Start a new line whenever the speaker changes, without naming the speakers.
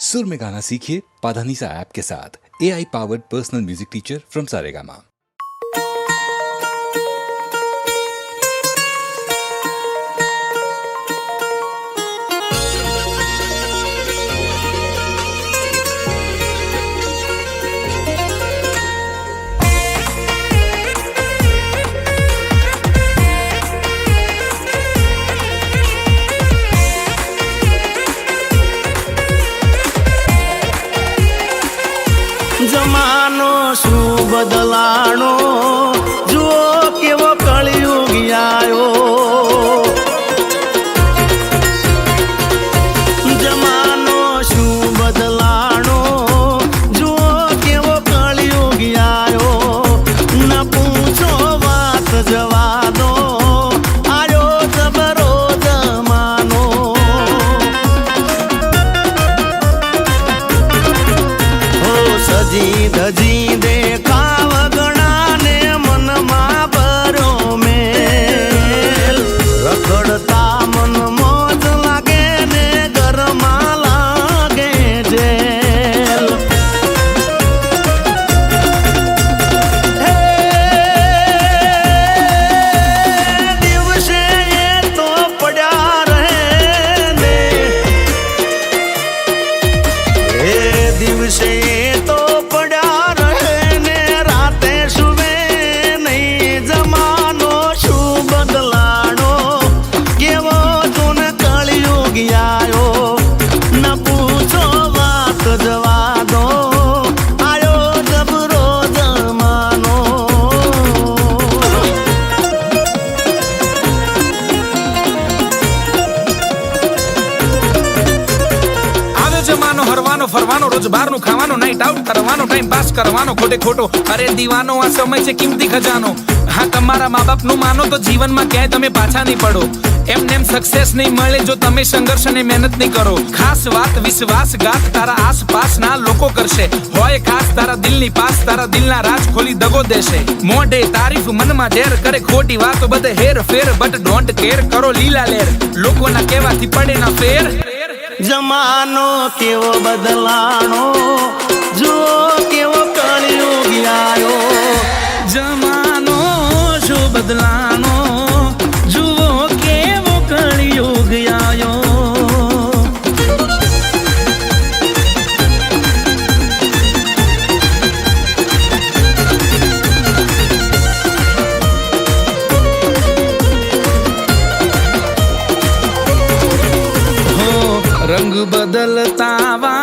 सुर में गाना सीखिए पाधानीसा ऐप के साथ। AI powered personal music teacher from Saregama.
जमानो शू बदलाणो जुओ केवो कलयुग आयो। जमानो शू बदलाणो जुओ केवो कलयुग आयो। न पूछो बात जवा दो आयो जबरो जमानो। सजी धजी देखाव गणा ने मन मा भरो मेल। रखड़ता मन मौज लागे ने घर मा लागे जेल। हे दिवसे ये तो पड़ा रहे ने। हे दिवसे तो
હરવાનો ફરવાનો રોજ બહારનું ખાવાનો નાઈટ આઉટ કરવાનો ટાઈમ પાસ કરવાનો ખોટે ખોટો અરે દીવાનો આ સમય છે કિંમતી ખજાનો હા તમારા મા બાપનું માનો તો જીવનમાં ક્યાંય તમે પાછા નહીં પડો એમને એમ સક્સેસ નહીં મળે જો તમે સંઘર્ષ અને મહેનત નહીં કરો ખાસ વાત વિશ્વાસઘાત તારા આસપાસના લોકો કરશે હોય ખાસ તારા દિલની પાસ તારા દિલના રાજ ખોલી દગો દેશે મોઢે તારીફ મનમાં ઝેર કરે ખોટી વાતો બધે hair fair but don't care કરો લીલા લેર લોકોના કહેવાથી પડે ના ફેર।
जमानो केवो बदलाणो जुओ केवो कलयुग आयो।
जमानो जो बदलानो जुओ केवो कलयुग आयो। रंग बदलता वा